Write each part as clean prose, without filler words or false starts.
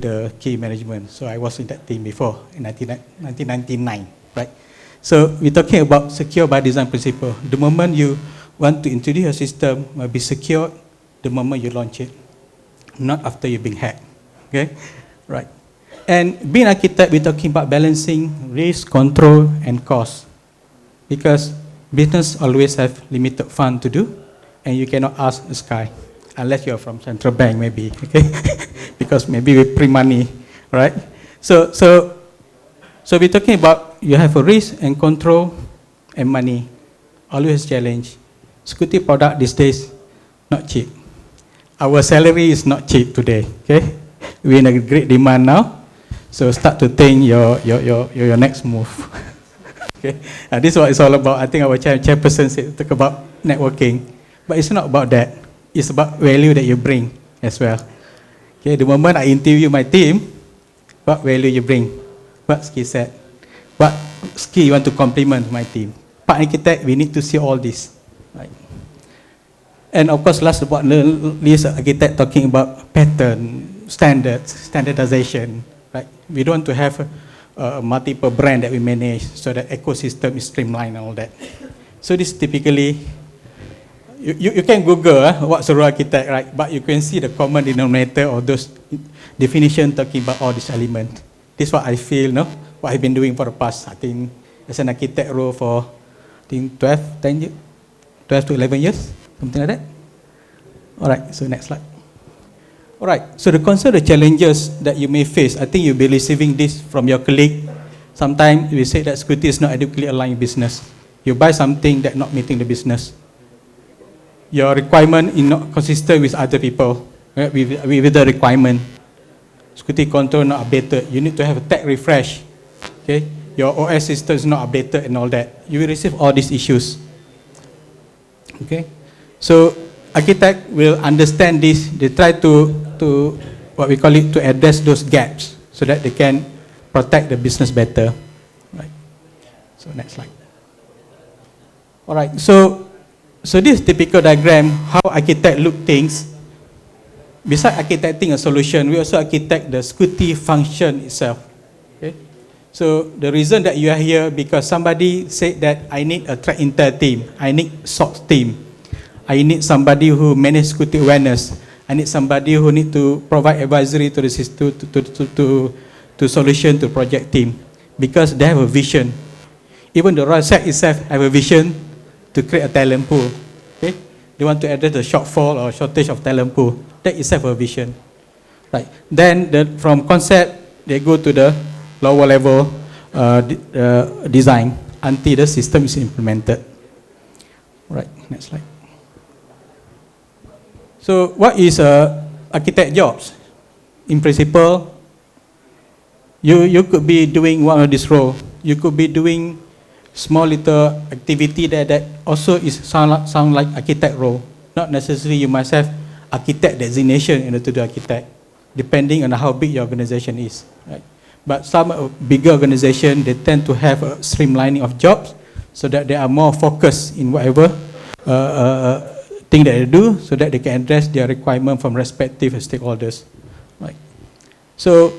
the key management. So I was in that team before in 1999, right? So we're talking about secure by design principle. The moment you want to introduce a system, will be secured the moment you launch it, not after you've been hacked. Okay, right? And being architect, we're talking about balancing risk, control, and cost, because business always have limited fund to do, and you cannot ask the sky, unless you're from central bank, maybe. Okay, because maybe we print money, right? So we're talking about you have a risk and control and money, always challenge. Security product these days not cheap. Our salary is not cheap today. Okay, we're in a great demand now. So start to think your next move. Okay, this is what it's all about. I think our chairperson said talk about networking, but it's not about that. It's about value that you bring as well. Okay, the moment I interview my team, what value you bring, what skill set, what skill you want to complement my team. Part architect, we need to see all this, right? And of course, last but not least, architect talking about pattern, standards, standardization. Right? We don't want to have multiple brand that we manage so that ecosystem is streamlined and all that. So this typically, you can Google what's a role architect, right? But you can see the common denominator of those definitions talking about all these elements. This is what I feel, no? What I've been doing for the past, I think, as an architect role for, I think, 12 to 11 years, something like that. All right, so next slide. All right, so the concern, the challenges that you may face, I think you'll be receiving this from your colleague. Sometimes we say that security is not adequately aligned with business. You buy something that not meeting the business. Your requirement is not consistent with other people, right? with the requirement. Security control not updated. You need to have a tech refresh. Okay, your OS system is not updated and all that. You will receive all these issues. Okay, so architect will understand this. They try to what we call it, to address those gaps so that they can protect the business better. Right. So next slide. All right. So this typical diagram, how architect look things. Besides architecting a solution, we also architect the security function itself. Okay. So the reason that you are here because somebody said that I need a threat intel team, I need SOC team. I need somebody who manage security awareness. I need somebody who need to provide advisory to the system, to solution to project team, because they have a vision. Even the RawSec itself have a vision to create a talent pool. Okay, they want to address the shortfall or shortage of talent pool. That itself a vision, right? Then from concept they go to the lower level design until the system is implemented. Right, next slide. So what is architect jobs? In principle, you could be doing one of this role. You could be doing small little activity that also is sound like architect role. Not necessarily you must have architect designation in order to do architect, depending on how big your organization is. Right? But some bigger organization, they tend to have a streamlining of jobs so that they are more focused in whatever thing that they do, so that they can address their requirement from respective stakeholders. Right. So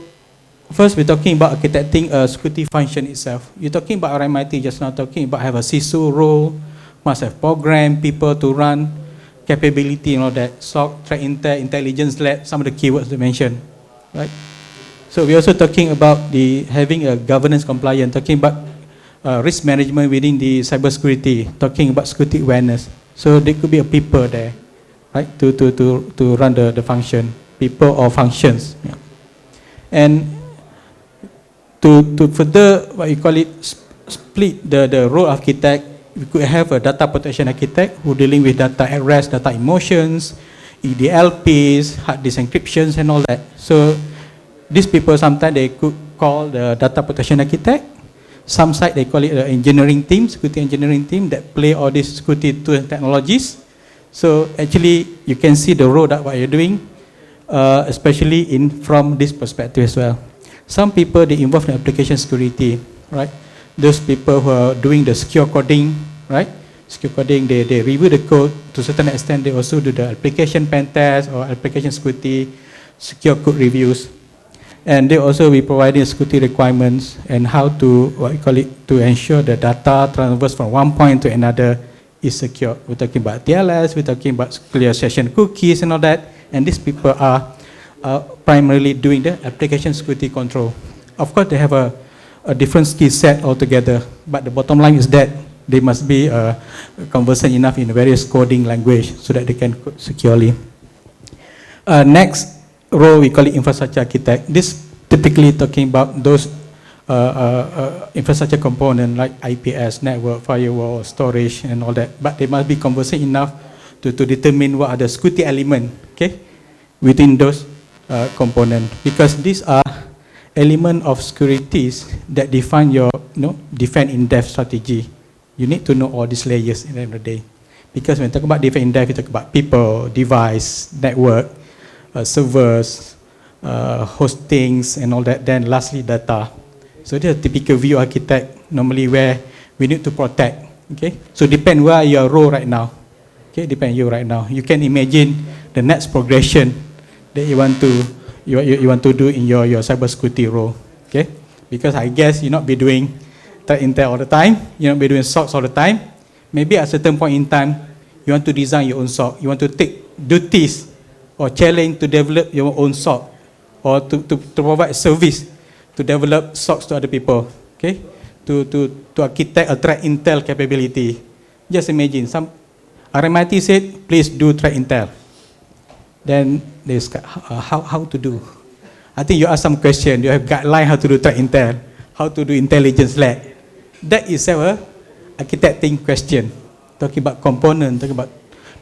first we're talking about architecting a security function itself. You're talking about RMIT just now, talking about have a CISO role, must have program, people to run, capability and all that, SOC, threat intel, intelligence lab, some of the keywords they mentioned. Right. So we're also talking about having a governance compliance, talking about risk management within the cybersecurity, talking about security awareness. So there could be a people there, right, to run the function, people or functions. Yeah. And to further, what you call it, split the role of architect, we could have a data protection architect who dealing with data at rest, data emotions, EDLPs, hard disk encryptions and all that. So these people sometimes they could call the data protection architect. Some side they call it the engineering team, security engineering team that play all these security tools and technologies. So actually you can see the role that what you're doing, especially from this perspective as well. Some people they involved in application security, right? Those people who are doing the secure coding, right? Secure coding, they review the code to a certain extent. They also do the application pen test or application security, secure code reviews. And they also be providing security requirements and how to, what you call it, to ensure the data transfers from one point to another is secure. We're talking about TLS, we're talking about clear session cookies and all that. And these people are primarily doing the application security control. Of course, they have a different skill set altogether, but the bottom line is that they must be conversant enough in various coding language so that they can code securely. Next role, we call it infrastructure architect. This typically talking about those infrastructure components like IPS, network, firewall, storage, and all that. But they must be conversant enough to determine what are the security elements, okay, within those components, because these are elements of securities that define your defend in depth strategy. You need to know all these layers in the end of the day, because when you talk about defend in depth, you talk about people, device, network, servers, hostings, and all that. Then lastly, data. So this is a typical view architect, normally where we need to protect. Okay, so depend where your role right now. Okay, depend you right now. You can imagine the next progression that you want to do in your cybersecurity role. Okay, because I guess you not be doing threat intel all the time. You not be doing SOCs all the time. Maybe at a certain point in time, you want to design your own SOC. You want to take duties or challenge to develop your own SOC, or to provide service to develop SOCs to other people. Okay, to architect a threat intel capability. Just imagine some RMIT said, please do threat intel. Then there's how to do. I think you ask some question, you have guideline how to do threat intel, how to do intelligence lab. That is our architecting question. Talking about component, talking about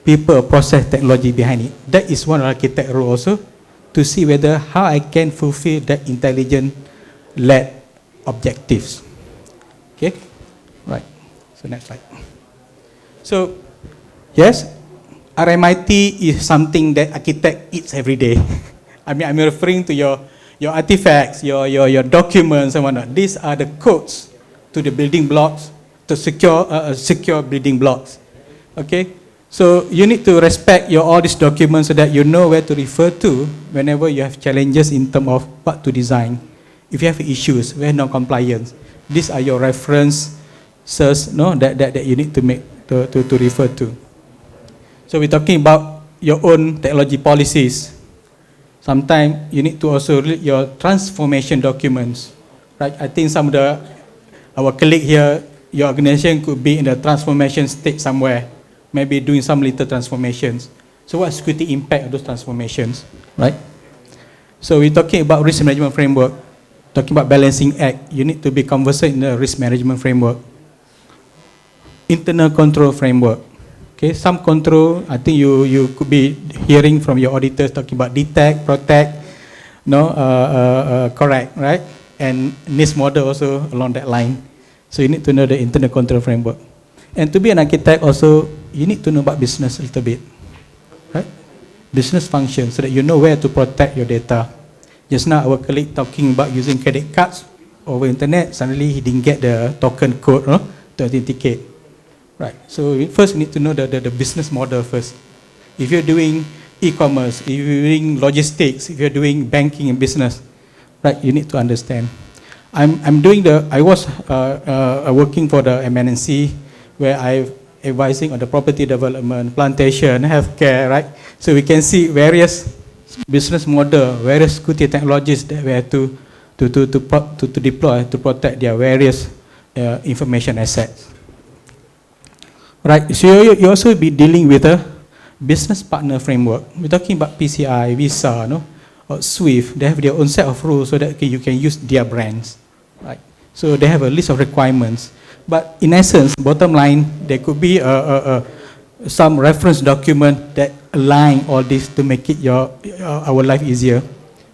people, process, technology behind it. That is one architect role also, to see whether how I can fulfill that intelligent led objectives. Okay, right. So next slide. So yes, RMIT is something that architect eats every day. I mean, I'm referring to your artifacts, your documents and whatnot. These are the codes to the building blocks, to secure building blocks. Okay, so you need to respect all these documents so that you know where to refer to whenever you have challenges in terms of what to design. If you have issues, where non-compliance, these are your references, that you need to make to refer to. So we're talking about your own technology policies. Sometimes you need to also read your transformation documents, right? I think some of our colleague here, your organization could be in the transformation state somewhere, maybe doing some little transformations. So what's security impact of those transformations, right? So we're talking about risk management framework, talking about balancing act. You need to be conversant in the risk management framework. Internal control framework. Okay, some control, I think you could be hearing from your auditors talking about detect, protect, correct, right? And NIST model also along that line. So you need to know the internal control framework. And to be an architect also, you need to know about business a little bit, right? Business function, so that you know where to protect your data. Just now our colleague talking about using credit cards over internet, suddenly he didn't get the token code to authenticate. Right, so first you need to know the business model first. If you're doing e-commerce, if you're doing logistics, if you're doing banking and business, right, you need to understand. I was working for the MNC, where I'm advising on the property development, plantation, healthcare, right? So we can see various business model, various security technologies that we have to deploy to protect their various information assets. Right, so you also be dealing with a business partner framework. We're talking about PCI, Visa, or SWIFT. They have their own set of rules so that you can use their brands. Right, so they have a list of requirements. But in essence, bottom line, there could be some reference document that align all this to make it our life easier.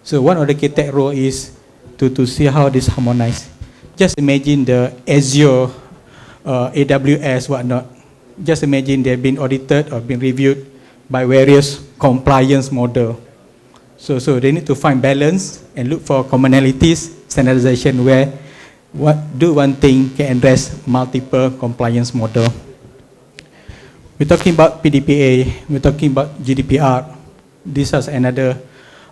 So one of the architect role is to see how this harmonize. Just imagine the Azure, AWS, whatnot. Just imagine they've been audited or been reviewed by various compliance model. So they need to find balance and look for commonalities, standardization, where one thing can address multiple compliance model. We're talking about PDPA, we're talking about GDPR. This is another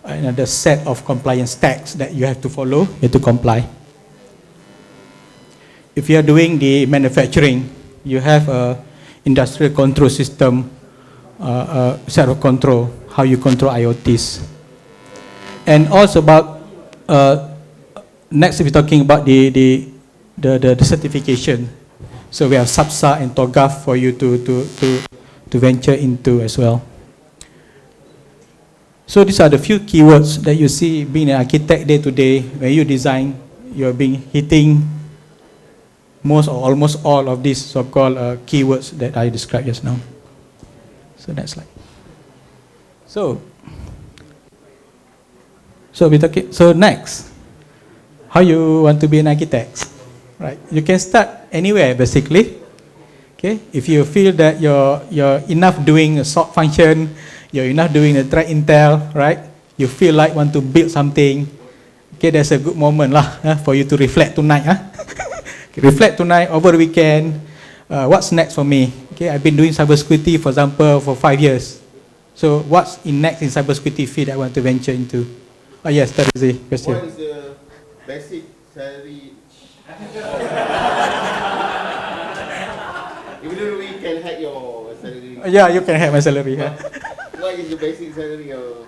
another set of compliance tags that you have to follow, you have to comply. If you are doing the manufacturing, you have a industrial control system, set of control, how you control IoTs. And also about, next we're talking about the certification. So we have SAPSA and TOGAF for you to venture into as well. So these are the few keywords that you see being an architect day to day. When you design, you're being hitting most or almost all of these so-called keywords that I described just now. So next slide. So next, how you want to be an architect, right? You can start anywhere basically. Okay, if you feel that you're enough doing a SOC function, you're enough doing a threat intel, right? You feel like want to build something. Okay, that's a good moment lah for you to reflect tonight. Reflect tonight over the weekend. What's next for me? Okay, I've been doing cybersecurity, for example, for 5 years. So what's next in cybersecurity field I want to venture into? Oh yes, that is the question. What is the basic salary? Even though we can hack your salary. Yeah, you can have my salary. What is the basic salary of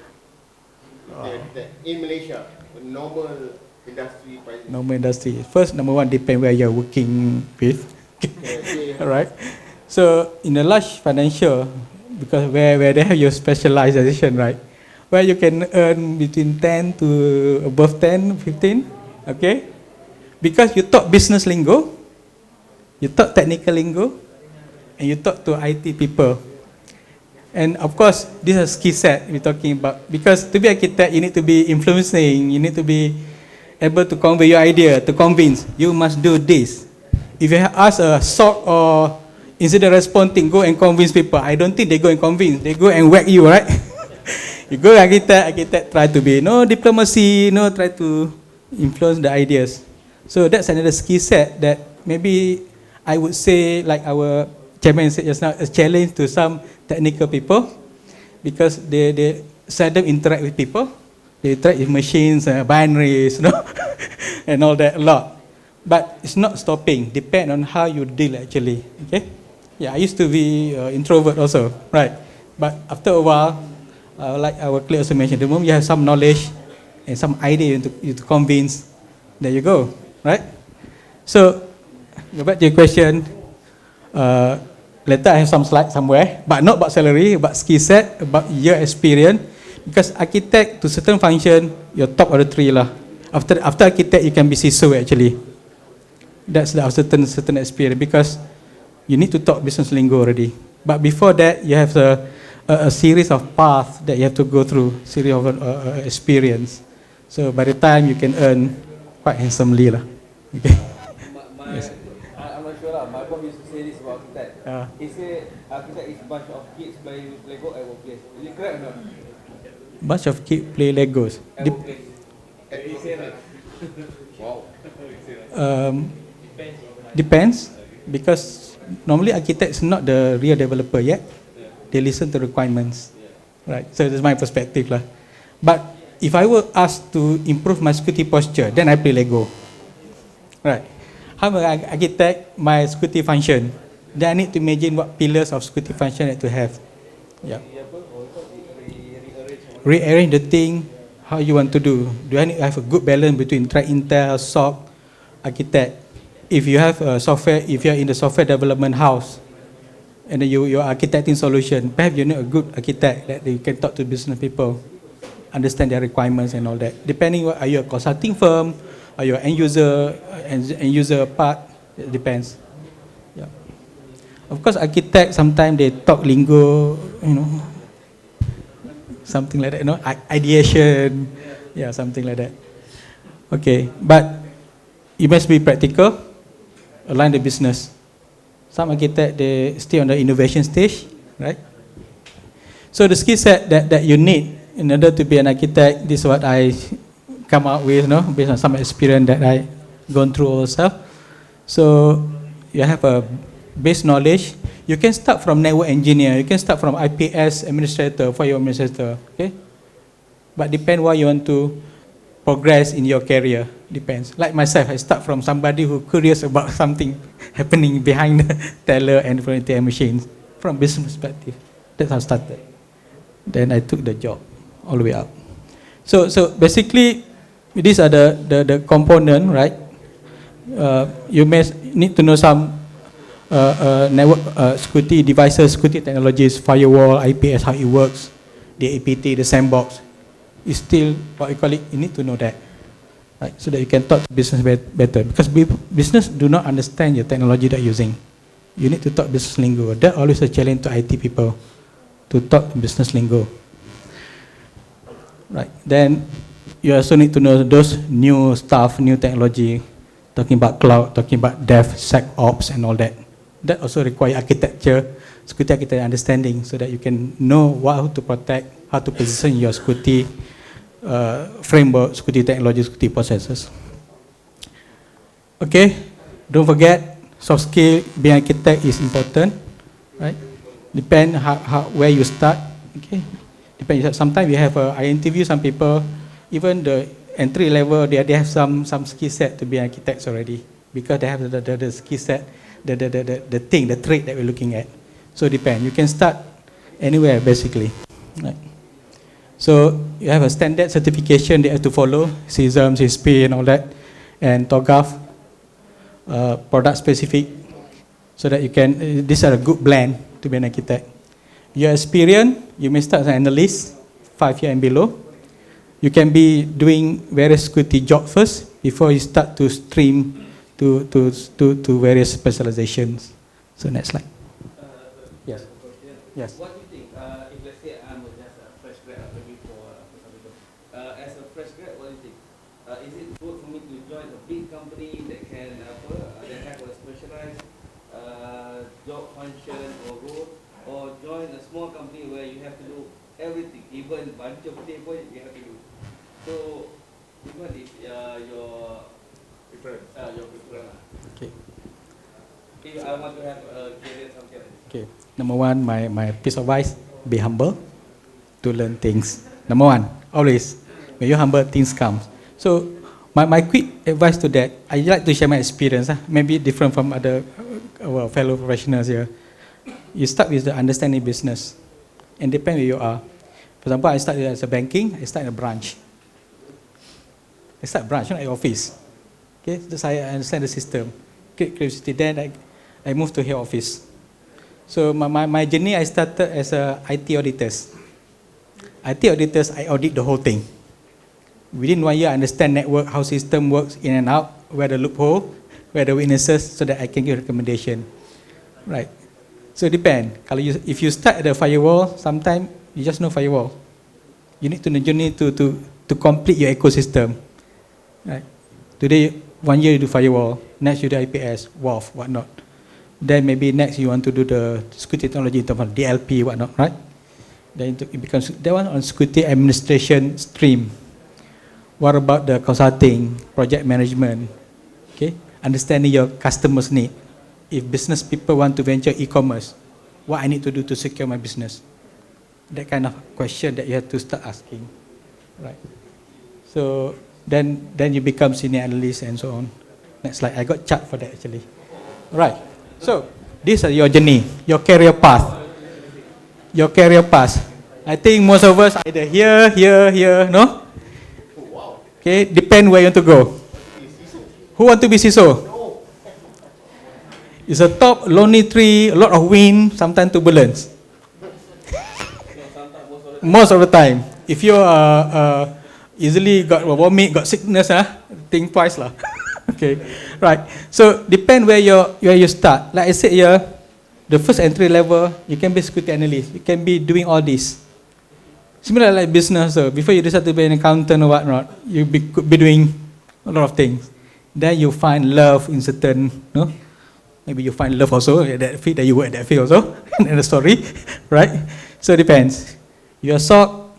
in Malaysia? Normal industry prices. Normal industry. First, number one, depend where you're working with. Alright. So in the large financial, because where they have your specialization, right? Where you can earn between 10 to above 10, 15, okay? Because you talk business lingo, you talk technical lingo, and you talk to IT people. And of course, this is a skill set we're talking about. Because to be architect, you need to be influencing, you need to be able to convey your idea, to convince, you must do this. If you ask a SOC or incident response team, go and convince people, I don't think they go and convince, they go and whack you, right? You go architect try to be, no diplomacy, no try to influence the ideas. So that's another skill set that maybe I would say, like our chairman said just now, a challenge to some technical people, because they seldom interact with people. They interact with machines, binaries, and all that a lot. But it's not stopping, depend on how you deal actually, okay? Yeah, I used to be introvert also, right? But after a while, like our colleague also mentioned, the moment you have some knowledge and some idea you to convince, there you go, right? So, go back to your question. Later I have some slides somewhere, but not about salary, about skill set, about your experience. Because architect to certain function, you're top of the tree lah. After architect, you can be CISO actually. That's the certain experience, because you need to talk business lingo already. But before that, you have a series of paths that you have to go through, series of experience. So by the time you can earn quite handsomely lah. Okay. Yes. I'm not sure lah. My boss used to say this about architect. He said architect is a bunch of kids playing with Lego at workplace. Is it correct or not? Bunch of kids play Legos. At workplace. He said that. Wow. Depends, because normally architects not the real developer yet. They listen to requirements, right? So that's my perspective lah. But if I were asked to improve my security posture, then I play Lego, right? How am I architect my security function? Then I need to imagine what pillars of security function I need to have. Yeah. Rearrange the thing, how you want to do. Do I need to have a good balance between threat intel, SOC, architect? If you have a software, if you are in the software development house, and then you are architecting solution, perhaps you need a good architect that you can talk to business people, understand their requirements and all that. Depending, are you a consulting firm, are you an end user part? It depends. Yeah. Of course, architects sometimes they talk lingo, something like that, ideation, yeah, something like that. Okay, but you must be practical, align the business. Some architect, they stay on the innovation stage, right? So the skill set that you need in order to be an architect, this is what I come out with, based on some experience that I gone through also. So you have a base knowledge. You can start from network engineer, you can start from IPS administrator, for your administrator, okay? but depend what you want to progress in your career. Depends. Like myself, I start from somebody who curious about something happening behind the teller and front ATM machines from business perspective. That's how I started. Then I took the job all the way up. So basically, these are the component, right? You may need to know some network security devices, security technologies, firewall, IPS, how it works, the APT, the sandbox. It's still what you call it. You need to know that, right? So that you can talk to business better. Because business do not understand your technology that you're using. You need to talk business lingo. That always a challenge to IT people, to talk business lingo. Right. Then you also need to know those new stuff, new technology, talking about cloud, talking about DevSecOps and all that. That also require architecture, security architecture understanding, so that you can know how to protect, how to position your security framework, security technology, security processes. Okay, don't forget soft skill. Being architect is important, right? Depend where you start. Okay, depend. Sometimes you have I interview some people, even the entry level, they have some skill set to be architects already, because they have the skill set, the trait that we're looking at. So depend. You can start anywhere basically, right? So you have a standard certification they have to follow, CISM, CISP and all that, and TOGAF, product specific, so that you can, these are a good blend to be an architect. Your experience, you may start as an analyst, 5 years and below. You can be doing various security jobs first before you start to stream to various specializations. So next slide. Yes. Yes. What do you think, if let's say I'm just a fresh grad after before some people, as a fresh grad, what do you think? Is it good for me to join a big company that can that have a specialized job function or role, or join a small company where you have to do everything, even bunch of paper you have to do? So, what is your preference? Your preference. Okay. If I want to have a career something like this. Okay. Number one, my piece of advice: be humble to learn things. Number one, always when you're humble, things come. So my quick advice to that, I like to share my experience. Maybe different from other our fellow professionals here. You start with the understanding business, and depend where you are. For example, I started as a banking. I start in a branch. I start branch, not at office. Okay, so I understand the system. Curiosity. Then I moved to head office. So my journey, I started as a IT auditors. IT auditors, I audit the whole thing. Within 1 year, I understand network, how system works in and out, where the loophole, where the weaknesses, so that I can give recommendation. Right. So depend. If you start at the firewall, sometimes you just know firewall. You need to know journey to complete your ecosystem. Right. Today, 1 year you do firewall, next you do IPS, WAF, whatnot. Then maybe next you want to do the security technology in terms of DLP, whatnot, right? Then it becomes that one on security administration stream. What about the consulting, project management? Okay, understanding your customers' need. If business people want to venture e-commerce, what I need to do to secure my business? That kind of question that you have to start asking, right? So then you become senior analyst and so on. Next slide. I got chart for that actually. Right. So this is your journey, your career path. Your career path. I think most of us either here, no? Okay, depend where you want to go. Who want to be CISO? It's a top lonely tree, a lot of wind, sometimes turbulence. Most of the time. If you are easily got vomit, got sickness, think twice lah. Okay, right. So depend where you start. Like I said here, the first entry level, you can be security analyst. You can be doing all this. Similar like business. Before you decide to be an accountant or whatnot, you could be doing a lot of things. Then you find love in certain, no? Maybe you find love also at that field, that you work at that field also, in the story, right? So it depends. Your SOC,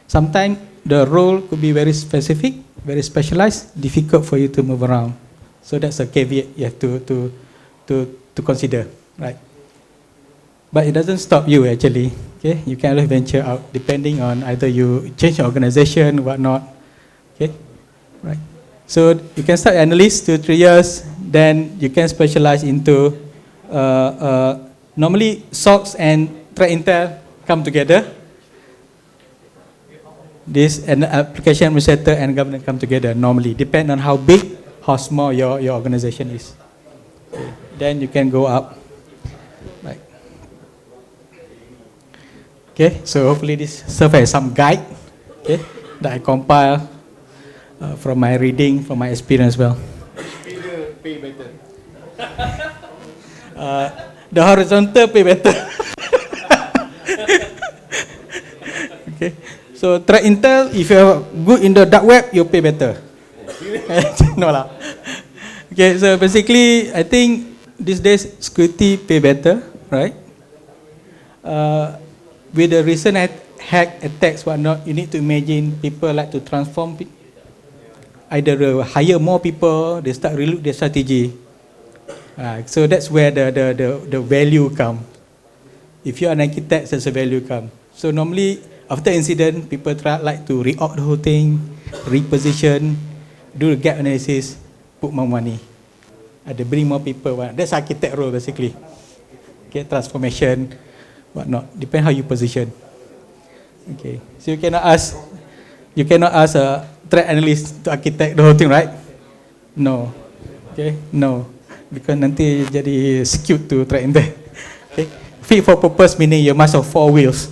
sometimes the role could be very specific, very specialized, difficult for you to move around. So that's a caveat you have to consider, right? But it doesn't stop you actually. Okay, you can always venture out depending on either you change your organization, whatnot. Okay, right. So you can start analyst 2-3 years, then you can specialize into normally SOX and threat intel come together. This and application administrator and governance come together normally, depend on how big, how small your organization is. Okay. Then you can go up. Right. Okay, so hopefully this serves as some guide, okay, that I compile from my reading, from my experience as well. Either pay better. The horizontal pay better. Okay, so threat intel, if you're good in the dark web, you pay better. No lah. Okay, so basically, I think these days security pay better, right? With the recent hack attacks, whatnot, you need to imagine people like to transform, either hire more people, they start relook their strategy. So that's where the value come. If you are an architect, that's a value come. So normally after incident, people like to re-op the whole thing, reposition, do the gap analysis, put more money. They bring more people. That's architect role basically. Okay, transformation, whatnot. Depend how you position. Okay, so you cannot ask a threat analyst to architect the whole thing, right? No. Okay, no, because nanti jadi skewed to threat intel. Okay, fit for purpose meaning you must have 4 wheels,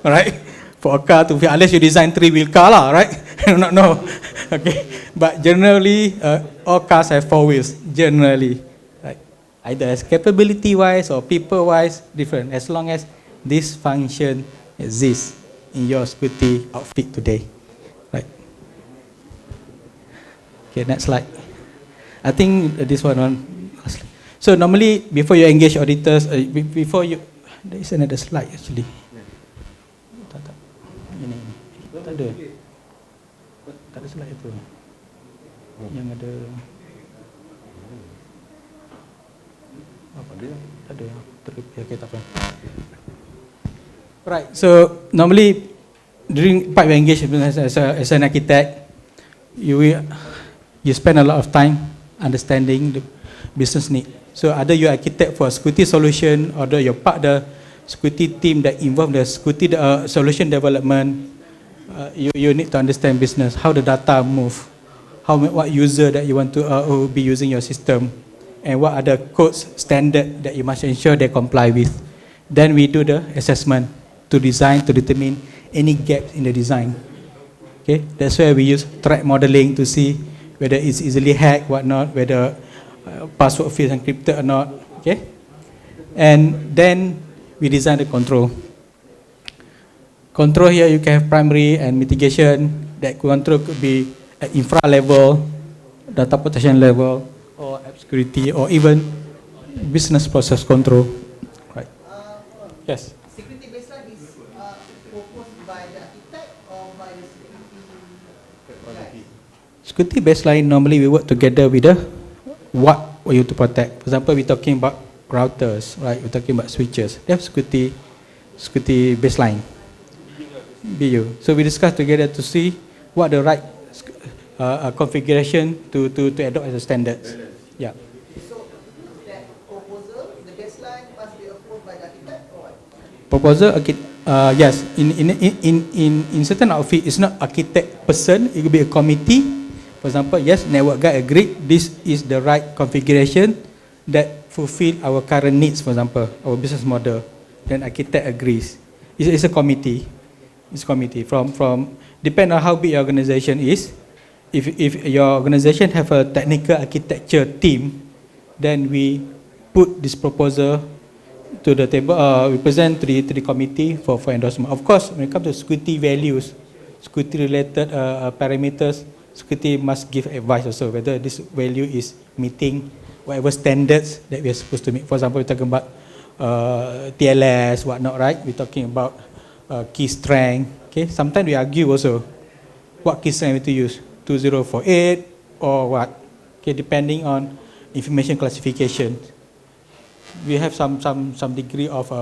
right? For a car to fit, unless you design 3-wheel car lah, right? I do not know. Okay, but generally all cars have 4 wheels. Generally, right? Either as capability wise or people wise, different. As long as this function exists in your security outfit today, right? Okay, next slide. I think this one. So normally before you engage auditors, before you, there is another slide actually. Tak. Ini. Tak ada. Tak ada slide itu. Yang ada. Apa dia? Tak ada. Okay, tak apa. Right. So normally during part you engage as an architect, you spend a lot of time understanding the business need. So either you architect for a security solution, or you're part of the security team that involve the security solution development. You need to understand business, how the data move, what user that you want to will be using your system, and what are the codes standard that you must ensure they comply with. Then we do the assessment to determine any gaps in the design. Okay, that's why we use threat modeling to see whether it's easily hacked, whatnot, whether password field encrypted or not. Okay, and then we design the control. Control here you can have primary and mitigation. That control could be at infra level, data protection level, or app security, or even business process control. Right? Yes. Security baseline is proposed by the architect or by the security guys? Security baseline normally we work together with the what we want to protect. For example, we're talking about routers, right? We're talking about switches. They have security baseline. BU. So we discuss together to see what the right configuration to adopt as a standard. Yeah. So that proposal, the baseline must be approved by the architect or what? Proposal, yes. In certain outfit, it's not architect person. It will be a committee. For example, yes, network guy agreed this is the right configuration that fulfill our current needs. For example, our business model. Then architect agrees. It's a committee. It's committee from depend on how big your organization is. If your organization have a technical architecture team, then we put this proposal to the table. We present to the committee for endorsement. Of course, when it comes to security values, security related parameters, security must give advice also whether this value is meeting whatever standards that we are supposed to meet. For example, we're talking about TLS, whatnot, right? We're talking about key strength. Okay, sometimes we argue also what key strength we to use, 2048 or what. Okay, depending on information classification. We have some degree of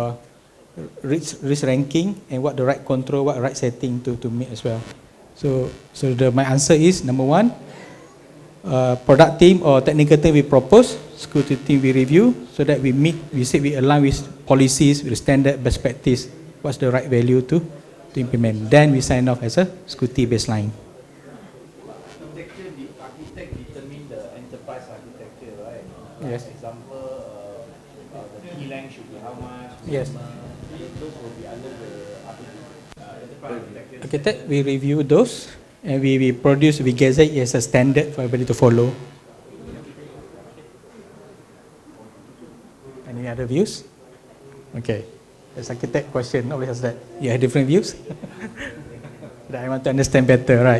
risk ranking, and what the right control, what right setting to meet as well. So my answer is number one, product team or technical team we propose, security team we review, so that we align with policies, with standard best practice, what's the right value to implement. Then we sign off as a security baseline. Architect determine the enterprise architecture, right? Yes. For example, the key length should be how much? Yes. Those will be under the enterprise architecture. Architect, we review those, and we gazette as a standard for everybody to follow. Any other views? Okay. That's architect question. Nobody has that. You have different views? That I want to understand better, right?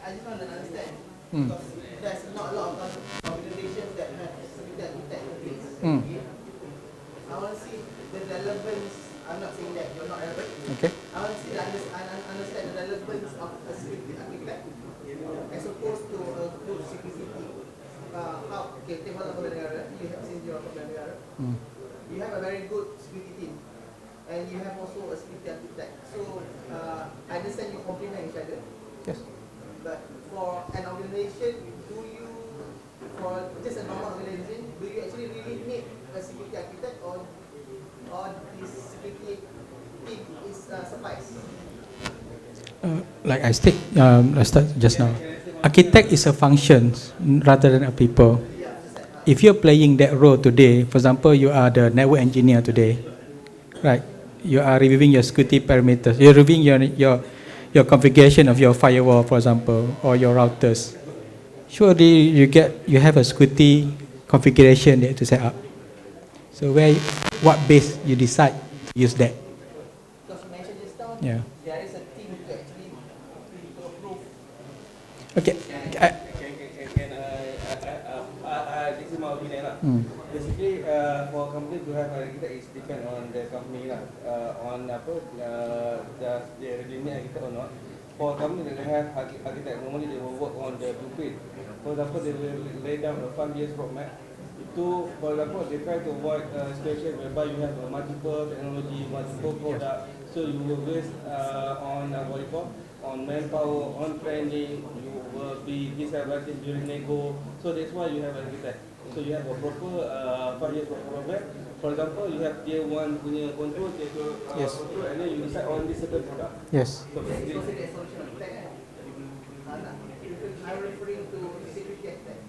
I just want to understand, Mm. because there's not a lot of organizations that have security architect in place. Mm. I want to see the relevance. I'm not saying that you're not relevant. Okay. I want to see understand the relevance of a security architect as opposed to a good security team. Take one of the negara, you have since you're from negara, Mm. you have a very good security team, and you have also a security architect. So I understand you complement each other. Yes. But for an organization, for just a normal organization, do you actually really need a security architect, or this security team is suffice? Like I start just now. Architect is a function rather than a people. If you're playing that role today, for example, you are the network engineer today, right? You are reviewing your security parameters. You're reviewing your configuration of your firewall, for example, or your routers. Surely you have a security configuration there to set up. So what base you decide to use that? Because you mentioned just now, Yeah. there is a team to actually to approve. Okay. This is my opinion lah. Hmm. Basically, for a company to have an architect is depend on the company lah. On does they really need architect or not. For a company that have architect, normally they will work on the blueprint. For example, they will lay down a 5 years roadmap. Itu, for example, they try to avoid a situation whereby you have multiple technology, multiple product, so you will waste on manpower, on training, you will be disadvantaged during nego. So that's why you have an architect. So you have a proper 5 years roadmap. For example, you have tier 1 punya control, tier 2 Yes. control, and then you decide on this certain product. Yes. So That is basically, considered a solution architect. I'm referring to security architect.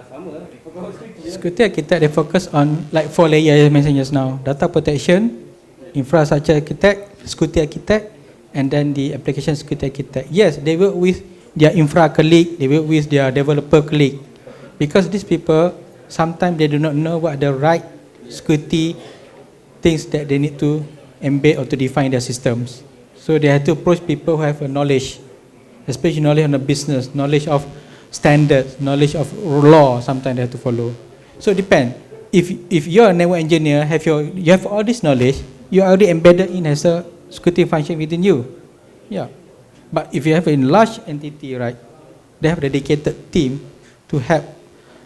sama lah. Pokok security. Security architect, they focus on like 4 layers I mentioned just now: data protection, infrastructure architect, security architect, and then the application security architect. Yes, they work with their infra colleague, they work with their developer colleague, because these people sometimes they do not know what the right security things that they need to embed or to define their systems. So they have to approach people who have a knowledge, especially knowledge on the business, knowledge of standards, knowledge of law. Sometimes they have to follow. So it depends. If you're a network engineer, you have all this knowledge, you are already embedded in as a security function within you. Yeah. But if you have a large entity, right, they have a dedicated team to help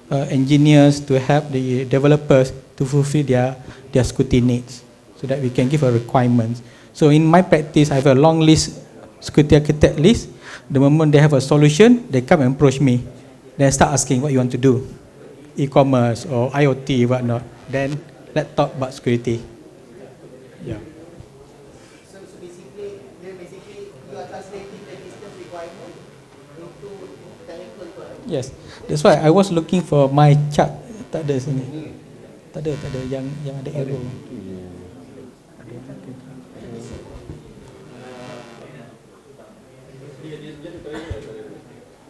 engineers, to help the developers to fulfill their security needs, so that we can give a requirements. So in my practice, I have a long list, security architect list. The moment they have a solution, they come and approach me. Then start asking what you want to do, e-commerce or IoT, whatnot. Then let's talk about security. Yeah. So basically, you are translating the business requirement into technical requirement. Yes. That's why I was looking for my chart. Tak ada sini. Tak ada yang ada arrow.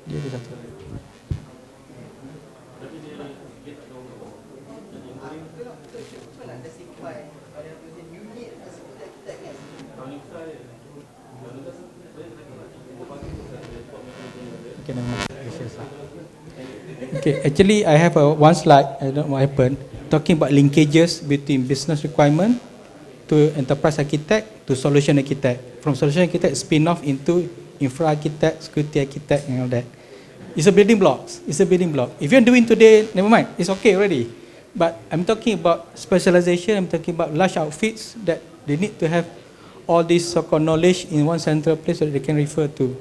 Dia ada satu. Okay, never mind. Okay, actually I have one slide, I don't know what happened, talking about linkages between business requirement to enterprise architect to solution architect. From solution architect spin off into infra architect, security architect and all that. It's a building block. It's a building block. If you're doing today, never mind, it's okay already. But I'm talking about specialization, I'm talking about large outfits that they need to have all this so-called knowledge in one central place that they can refer to.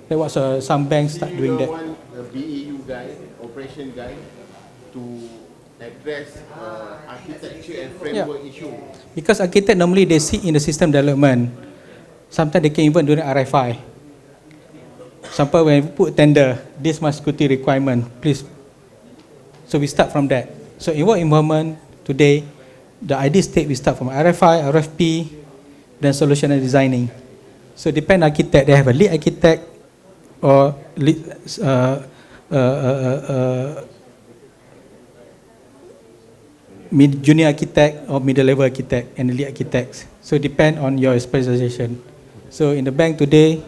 That was some banks start doing that. You want a BAU guy, operation guy, to address architecture and framework issue. Because architect normally they sit in the system development. Sometimes they can even do the RFI. Sometimes when we put tender, this my security requirement, please. So we start from that. So in work environment today, the ideal state we start from RFI, RFP, then solution and designing. So depend architect, they have a lead architect or lead, junior architect or middle level architect and lead architects. So depend on your specialization. So in the bank today,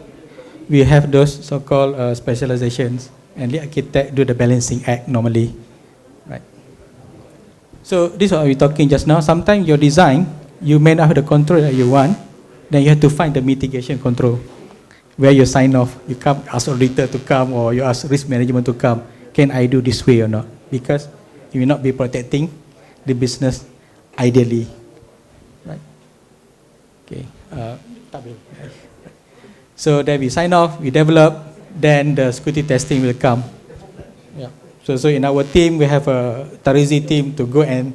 we have those so-called specializations, and lead architect do the balancing act normally, right? So this is what we're talking just now. Sometimes your design, you may not have the control that you want, then you have to find the mitigation control. Where you sign off, you come ask auditor to come or you ask risk management to come. Can I do this way or not? Because you will not be protecting the business ideally, right? Okay. So then we sign off, we develop, then the security testing will come. Yeah. So in our team, we have a Tarizi team to go and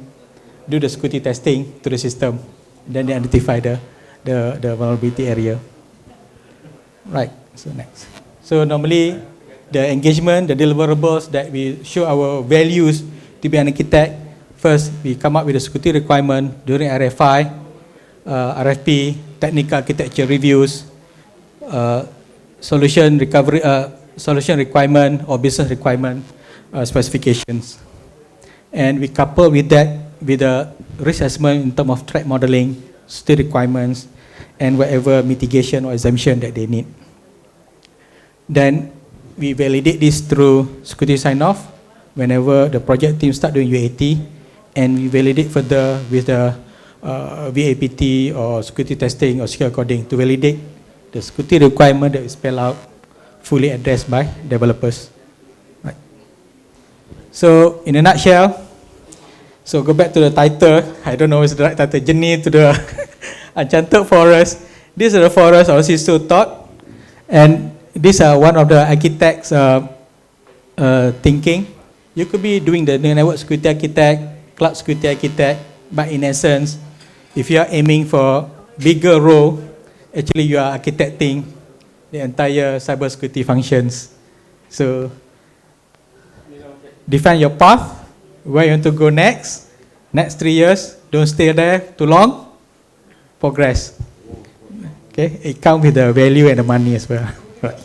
do the security testing to the system. Then they identify the vulnerability area. Right, so next. So normally, the engagement, the deliverables that we show our values to be an architect, first we come up with a security requirement during RFI, RFP, technical architecture reviews, solution recovery, solution requirement or business requirement specifications. And we couple with that with a risk assessment in terms of threat modeling, security requirements, and whatever mitigation or exemption that they need. Then we validate this through security sign-off whenever the project team start doing UAT, and we validate further with the VAPT or security testing or secure coding to validate the security requirement that is spelled out, fully addressed by developers. Right. So in a nutshell, so go back to the title, I don't know if it's the right title, Journey to the Enchanted Forest. This is the forest our CISO taught, and these are one of the architects' thinking. You could be doing the network security architect, cloud security architect, but in essence, if you are aiming for bigger role, actually you are architecting the entire cybersecurity functions. So define your path, where you want to go next 3 years, don't stay there too long, progress. Okay, it comes with the value and the money as well. Right.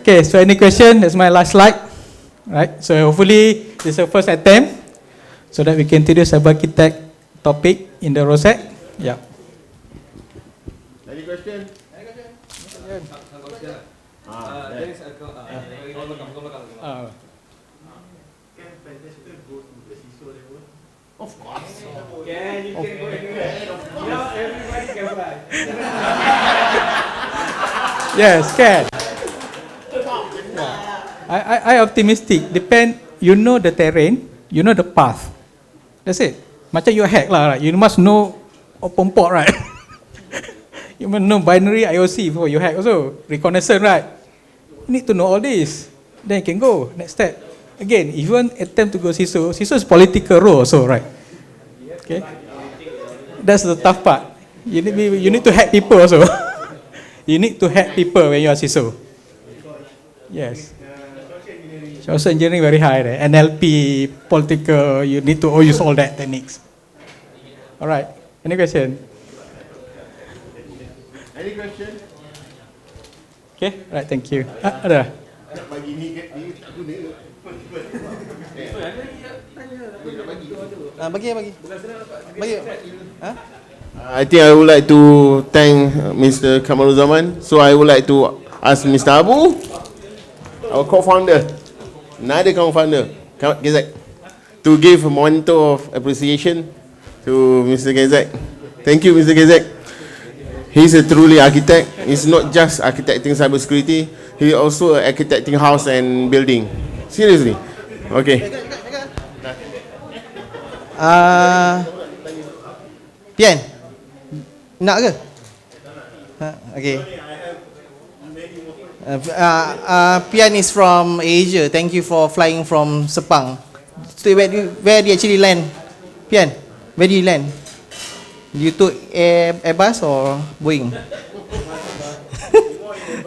Okay, so any question? That's my last slide. Right, so hopefully this is the first attempt so that we can introduce cyber architect topic in the RawSec. Yeah. Any question? There's a Of course. can you can go anywhere. Not everybody can fly. Yes, can. I optimistic. Depend, you know the terrain, you know the path. That's it. Macam you hack lah, right? You must know open port, right? You must know binary IOC before you hack also. Reconnaissance, right? You need to know all this. Then you can go, next step. Again, if you want attempt to go CISO, CISO is political role also, right? Okay. That's the tough part. You need to hack people also. You need to hack people when you are CISO. Yes. Social engineering very high there. NLP, political, you need to use all that techniques. All right. Any question? Any question? Okay. Right. Thank you. Ada. Bagi ni tak guna. Bagi. I think I would like to thank Mr. Kamaruzaman. So I would like to ask Mr. Abu, our co-founder, another co-founder, Gezek, to give a memento of appreciation to Mr. Gezek. Thank you, Mr. Gezek. He's a truly architect. He's not just architecting cybersecurity. He also architecting house and building. Seriously. Okay. Pian, nak ke? Okay. Pian is from Asia. Thank you for flying from Sepang. So where do you actually land? Pian, where do you land? You took Airbus or Boeing?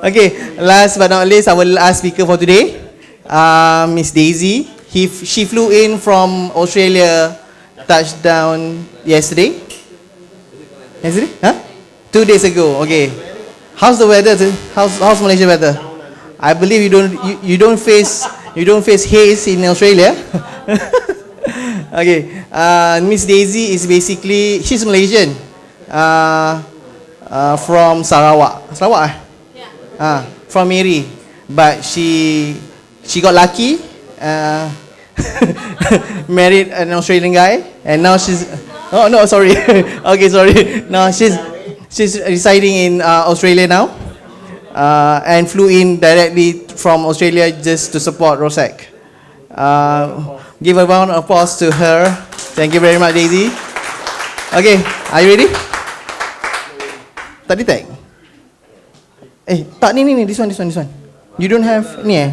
Okay, last but not least, our last speaker for today, Miss Daisy. She flew in from Australia, touched down yesterday. Yesterday? Huh? 2 days ago. Okay. How's the weather? How's Malaysia weather? I believe you don't face haze in Australia. Okay. Miss Daisy is basically she's Malaysian. From Sarawak. Sarawak? Yeah. From Miri, but she got lucky. Married an Australian guy, and now she's. Oh no, sorry. Okay, sorry. Now she's residing in Australia now, and flew in directly from Australia just to support RawSec. Give a round of applause to her. Thank you very much, Daisy. Okay, are you ready? Tadi tag. Tak ni, this one. You don't have ni eh?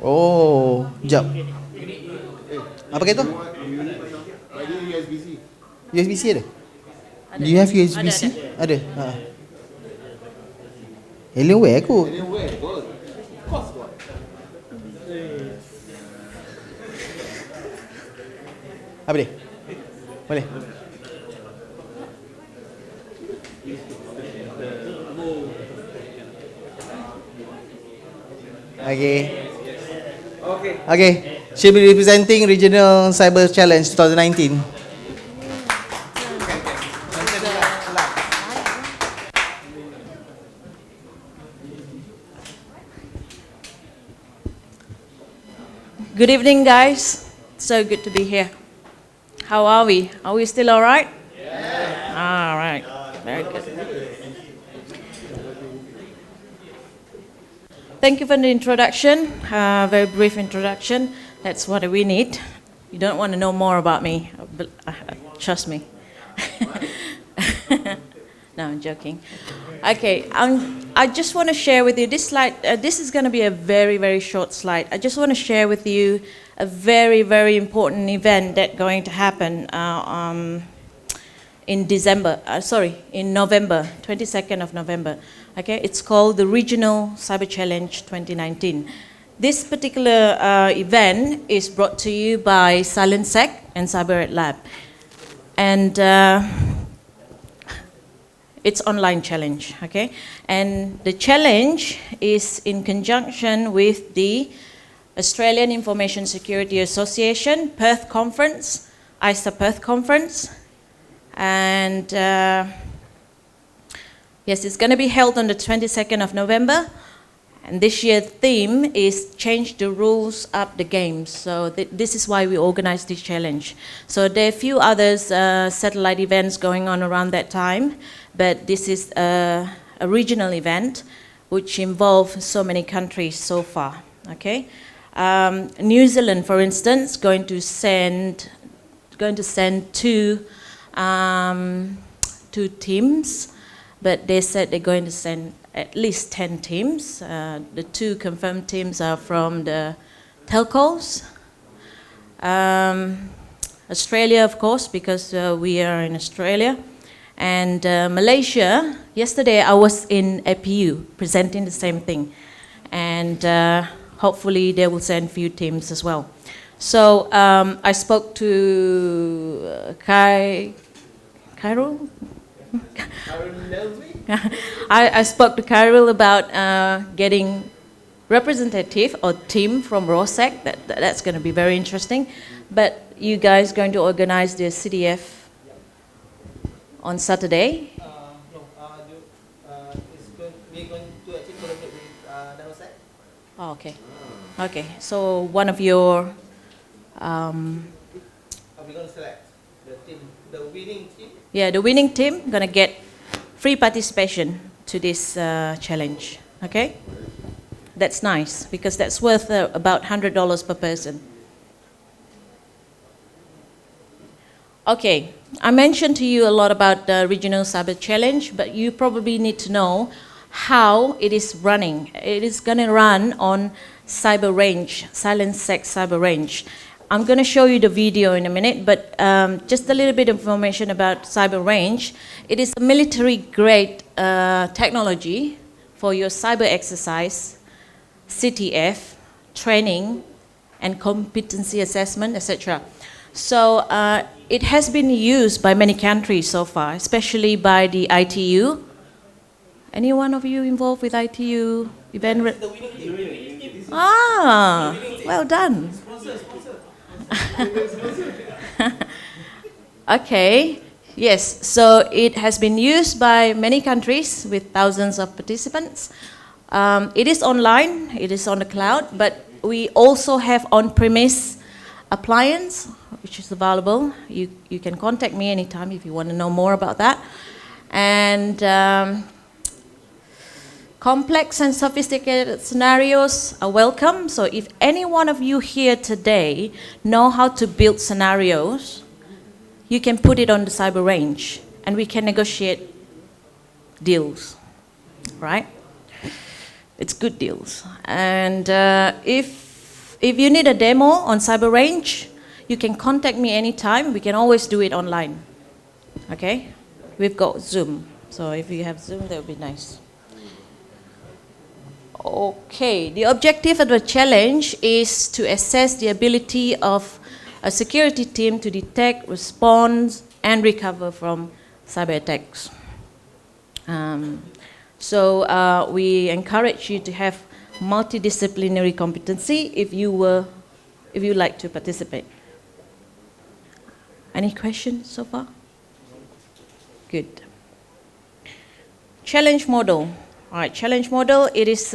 Oh, jap. Apa kata? USB-C ada? Do you have USB-C? Ada. Alienware aku. Apa dia? Boleh. Okay. She'll be representing Regional Cyber Challenge 2019. Good evening, guys. So good to be here. How are we? Are we still all right? Yeah. All right. Very good. Thank you for the introduction. Very brief introduction. That's what we need. You don't want to know more about me, but trust me. No, I'm joking. Okay, I just want to share with you this slide. This is going to be a very, very short slide. I just want to share with you a very, very important event that's going to happen in November, 22nd of November. Okay, it's called the Regional Cyber Challenge 2019. This particular event is brought to you by SilentSec and Cyber Lab. And it's online challenge, okay? And the challenge is in conjunction with the Australian Information Security Association Perth Conference, ISA Perth Conference. And yes, it's going to be held on the 22nd of November. And this year's theme is change the rules, up the games. So this is why we organized this challenge. So there are a few others satellite events going on around that time, but this is a regional event which involves so many countries so far. Okay, New Zealand, for instance, going to send two teams, but they said they're going to send at least 10 teams. The two confirmed teams are from the telcos. Australia, of course, because we are in Australia. And Malaysia, yesterday I was in APU presenting the same thing. And hopefully they will send a few teams as well. So I spoke to Kyril? I spoke to Kyril about getting representative or team from RawSec. That's going to be very interesting. But you guys going to organize the CDF on Saturday? We're going to actually collaborate with RawSec. Oh, okay. Okay. So one of your We're going to select the team, the winning team. Yeah, the winning team gonna get free participation to this challenge. Okay, that's nice because that's worth about $100 per person. Okay, I mentioned to you a lot about the regional cyber challenge, but you probably need to know how it is running. It is going to run on cyber range, RawSec cyber range. I'm going to show you the video in a minute, but just a little bit of information about cyber range. It is a military-grade technology for your cyber exercise, CTF, training, and competency assessment, etc. So it has been used by many countries so far, especially by the ITU. Any one of you involved with ITU event? Ah, well done. Okay, yes, so it has been used by many countries with thousands of participants. It is online, it is on the cloud, but we also have on-premise appliance, which is available. You can contact me anytime if you want to know more about that. And complex and sophisticated scenarios are welcome. So if any one of you here today know how to build scenarios, you can put it on the cyber range and we can negotiate deals, right? It's good deals. And if you need a demo on cyber range, you can contact me anytime. We can always do it online, okay? We've got Zoom. So if you have Zoom, that would be nice. Okay, the objective of the challenge is to assess the ability of a security team to detect, respond, and recover from cyber attacks. So we encourage you to have multidisciplinary competency if you like to participate. Any questions so far? Good. Challenge model. All right, challenge model, it is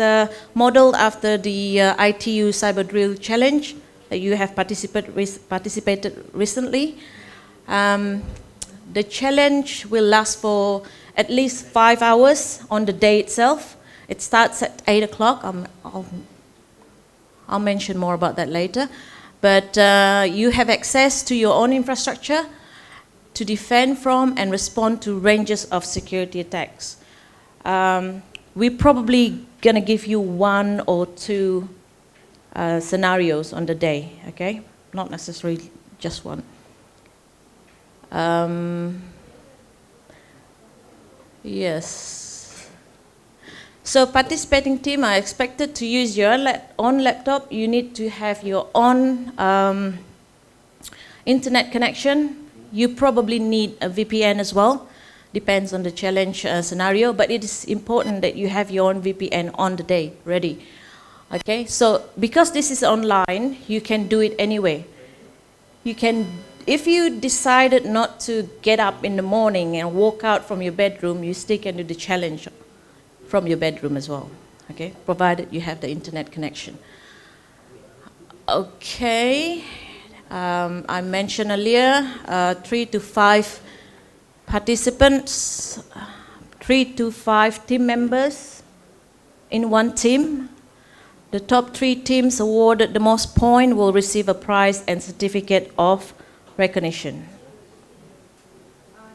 modeled after the ITU Cyber Drill Challenge that you have participated recently. The challenge will last for at least 5 hours on the day itself. It starts at 8 o'clock. I'll mention more about that later. But you have access to your own infrastructure to defend from and respond to ranges of security attacks. We're probably going to give you 1 or 2 scenarios on the day, okay? Not necessarily just one. Yes. So participating team are expected to use your own laptop. You need to have your own internet connection. You probably need a VPN as well. Depends on the challenge scenario, but it is important that you have your own VPN on the day ready. Okay, so because this is online, you can do it anyway. You can, if you decided not to get up in the morning and walk out from your bedroom, you still can do the challenge from your bedroom as well. Okay, provided you have the internet connection. Okay, I mentioned earlier 3 to 5 participants, 3 to 5 team members in one team. The top 3 teams awarded the most points will receive a prize and certificate of recognition.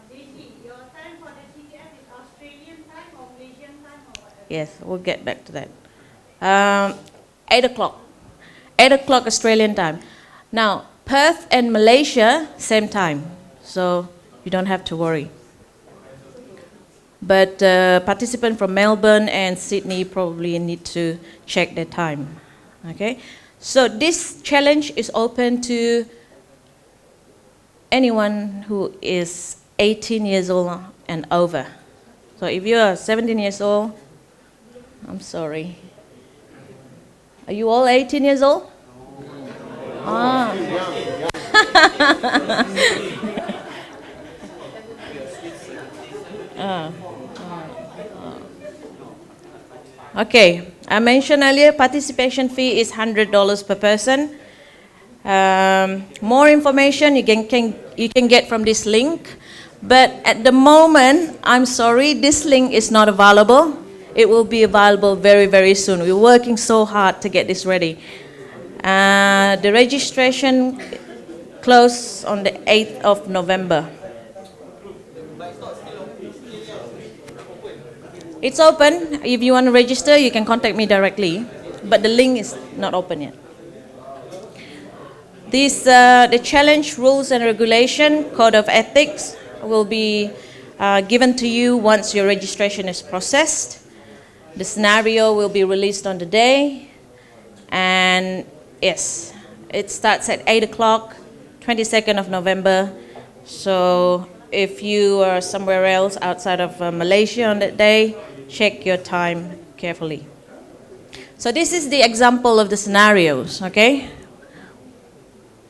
Daisy, your time for the TTF is Australian time or Malaysian time or whatever? Yes, we'll get back to that. 8 o'clock. 8 o'clock Australian time. Now, Perth and Malaysia, same time. So you don't have to worry. But participants from Melbourne and Sydney probably need to check their time. Okay? So this challenge is open to anyone who is 18 years old and over. So if you are 17 years old, I'm sorry. Are you all 18 years old? Ah. Okay, I mentioned earlier participation fee is $100 per person. More information you can get from this link, but at the moment, I'm sorry, this link is not available. It will be available very, very soon. We're working so hard to get this ready. The registration close on the 8th of November. It's open. If you want to register, you can contact me directly, but the link is not open yet. The challenge rules and regulation, code of ethics, will be given to you once your registration is processed. The scenario will be released on the day, and yes, it starts at 8 o'clock, 22nd of November. So if you are somewhere else outside of Malaysia on that day, check your time carefully. So this is the example of the scenarios, okay?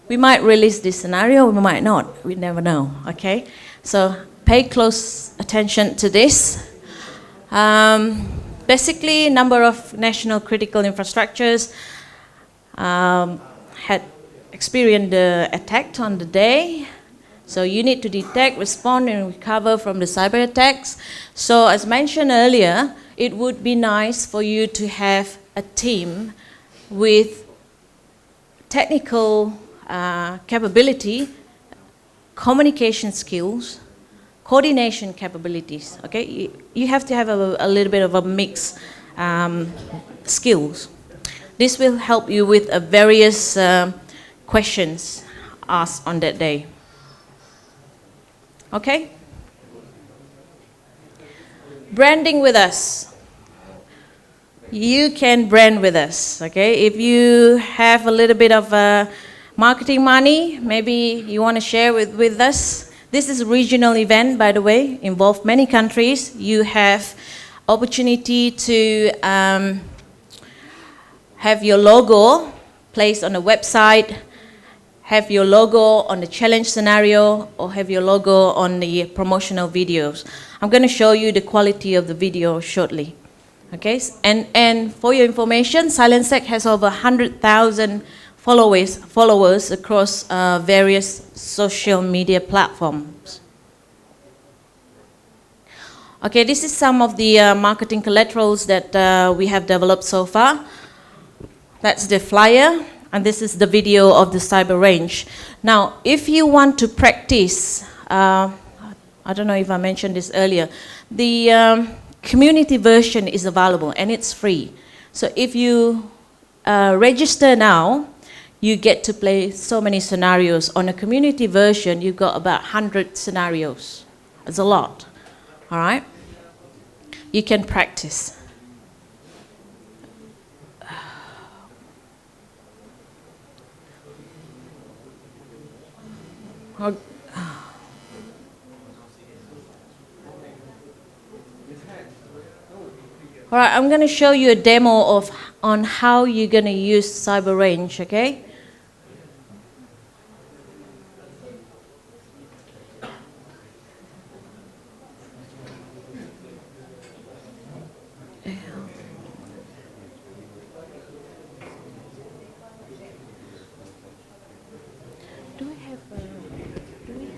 We might release this scenario, we might not, we never know, okay? So pay close attention to this. Basically, number of national critical infrastructures had experienced the attack on the day. So you need to detect, respond, and recover from the cyber attacks. So as mentioned earlier, it would be nice for you to have a team with technical capability, communication skills, coordination capabilities, okay? You have to have a little bit of a mix skills. This will help you with various questions asked on that day. Okay? Branding with us. You can brand with us, okay? If you have a little bit of marketing money, maybe you want to share with us. This is a regional event, by the way, involve many countries. You have opportunity to have your logo placed on a website, have your logo on the challenge scenario, or have your logo on the promotional videos. I'm going to show you the quality of the video shortly. Okay, and for your information, SilentSec has over 100,000 followers across various social media platforms. Okay, this is some of the marketing collaterals that we have developed so far. That's the flyer, and this is the video of the cyber range. Now, if you want to practice, I don't know if I mentioned this earlier, the community version is available and it's free. So if you register now, you get to play so many scenarios. On a community version, you've got about 100 scenarios. It's a lot, all right? You can practice. All right, I'm going to show you a demo on how you're going to use cyber range, okay? Do we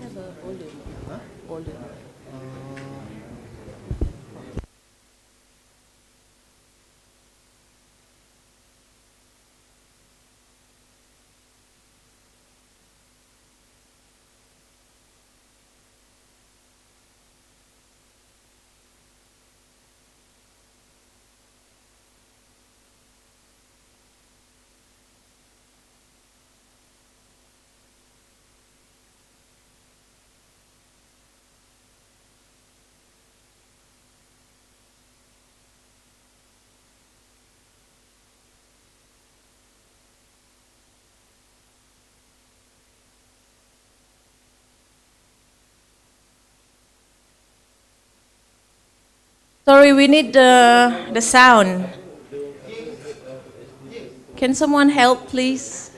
have a volume? Huh? Volume. Sorry, we need the sound. Can someone help, please?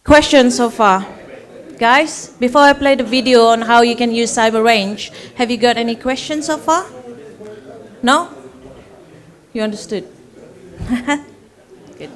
Questions so far? Guys, before I play the video on how you can use Cyber Range, have you got any questions so far? No? You understood? Good.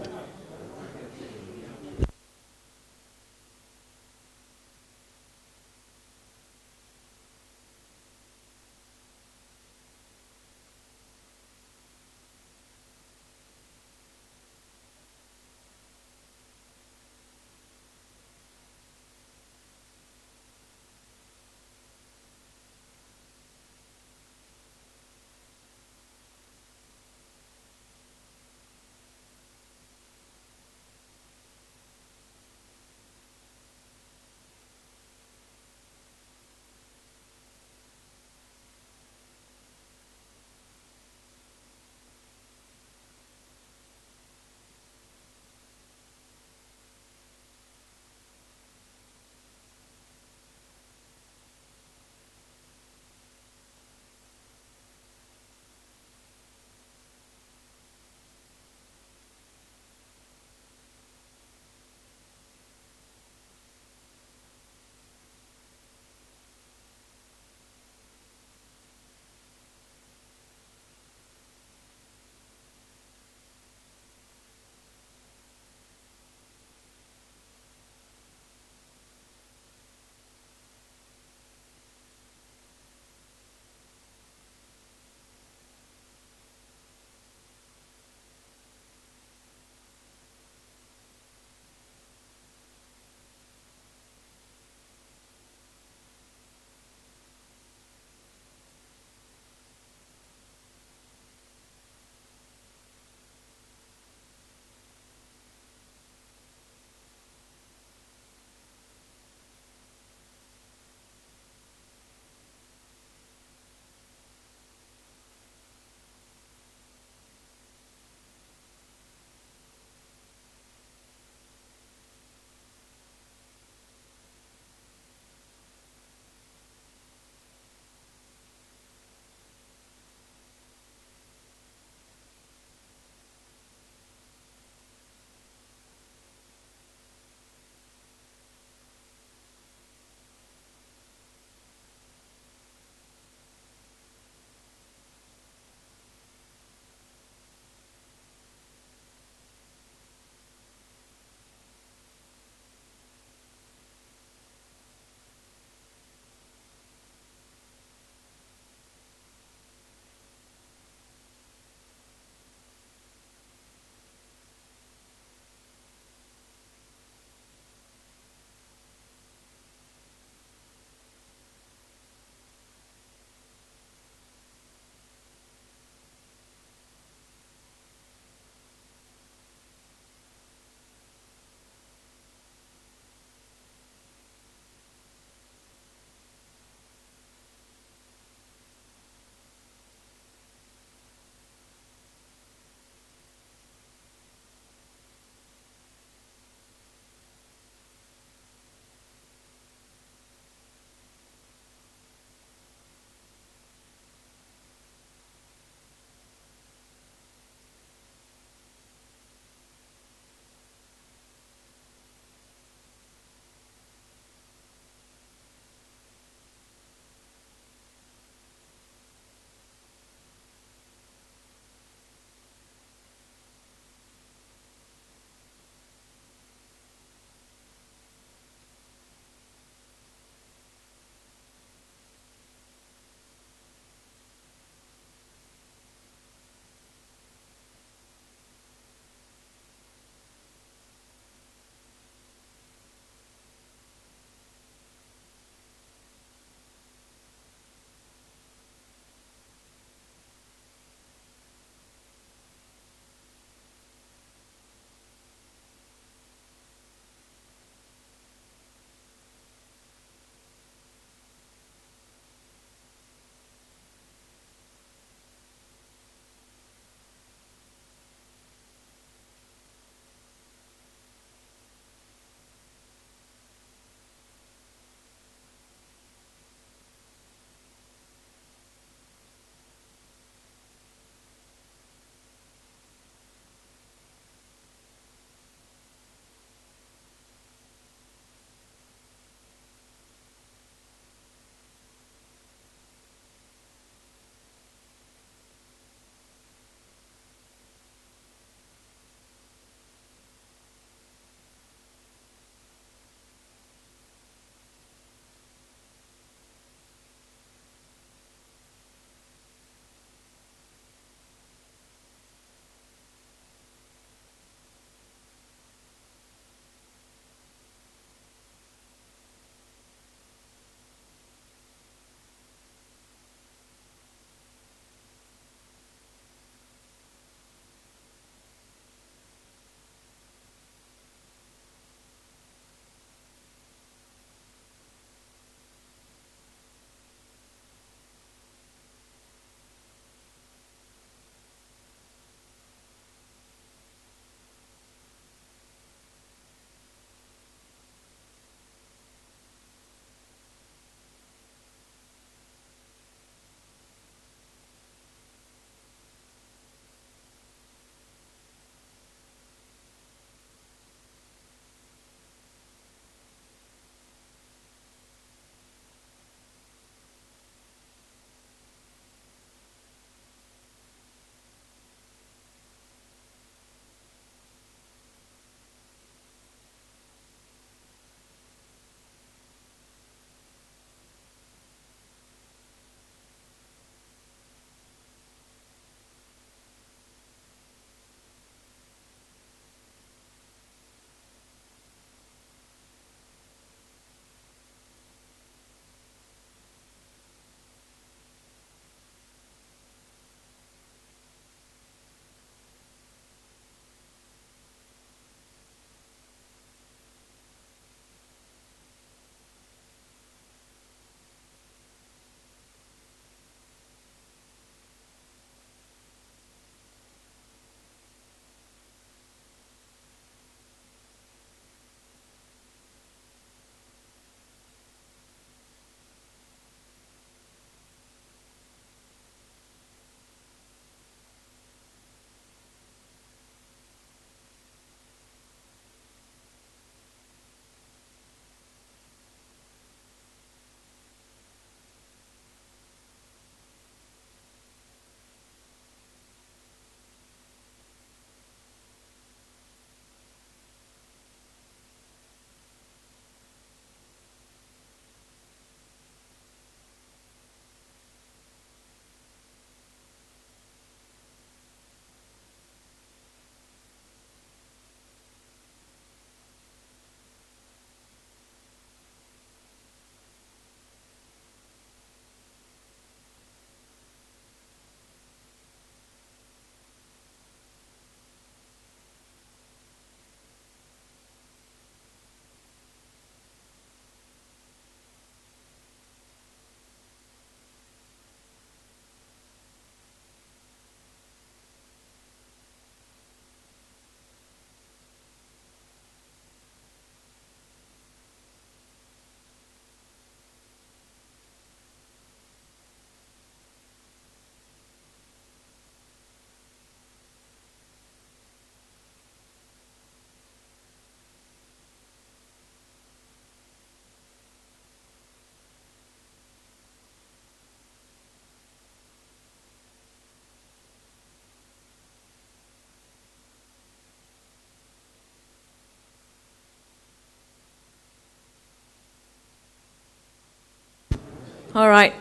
All right.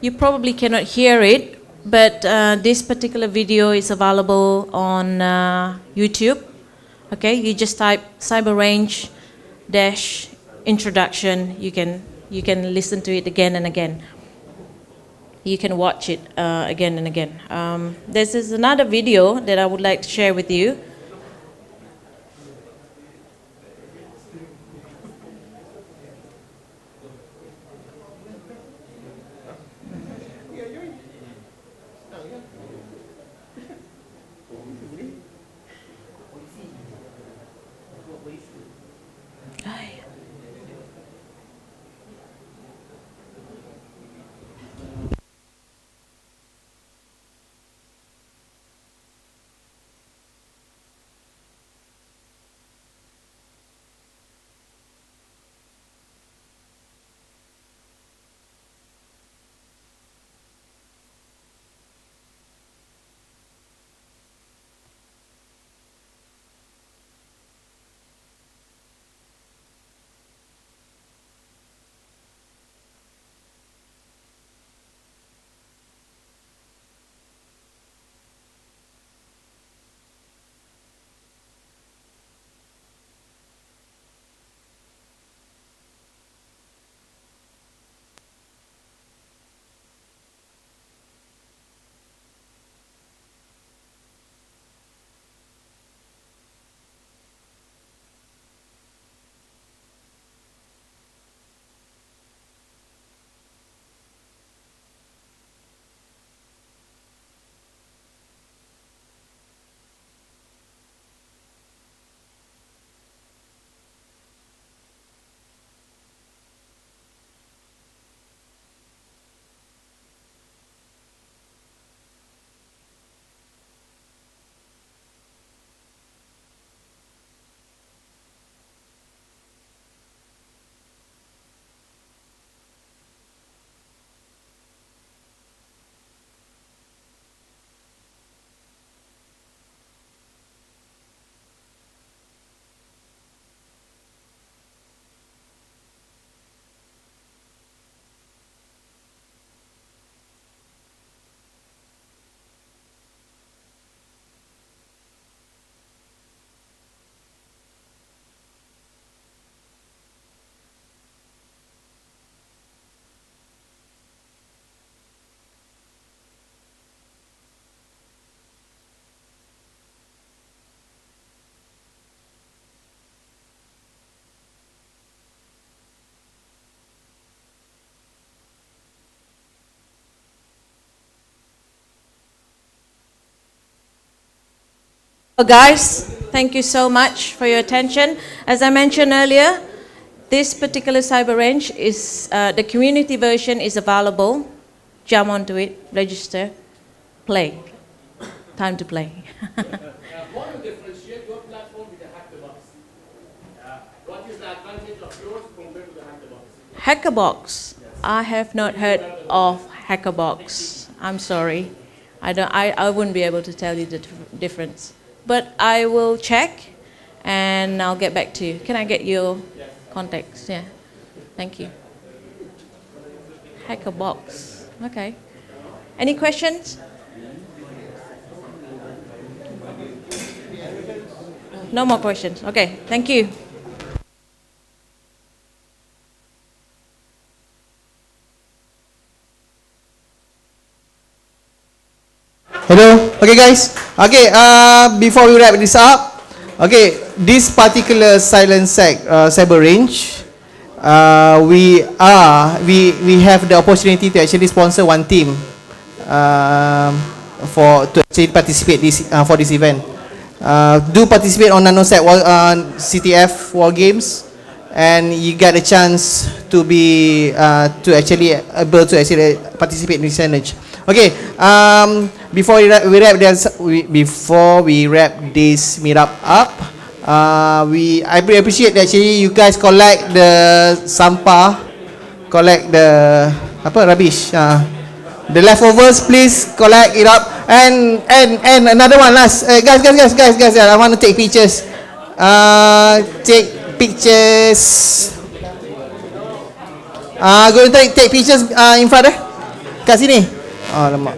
You probably cannot hear it, but this particular video is available on YouTube. Okay, you just type cyber range dash introduction. You can listen to it again and again. You can watch it again and again. This is another video that I would like to share with you. Well, guys, thank you so much for your attention. As I mentioned earlier, this particular cyber range is, the community version is available. Jump onto it, register, play. Time to play. How do you differentiate your platform with the hacker box? What is the advantage of yours compared to the hacker box? Hackerbox. I have not heard of Hackerbox. I'm sorry. I wouldn't be able to tell you the difference. But I will check and I'll get back to you. Can I get your contacts? Yeah. Thank you. Hackerbox. Okay. Any questions? No more questions. Okay. Thank you. Hello. Okay, guys. Okay. Before we wrap this up, okay, this particular SilentSec cyber range, we have the opportunity to actually sponsor one team to actually participate for this event. Do participate on NanoSec CTF War Games, and you get a chance to be to actually able to actually participate in this challenge. Okay, before we wrap this meetup up, I appreciate that actually you guys collect the sampah, collect the rubbish, the leftovers. Please collect it up, and another one last, guys, I want to take pictures. Take pictures. Go and take pictures in front Kat sini. Alamak.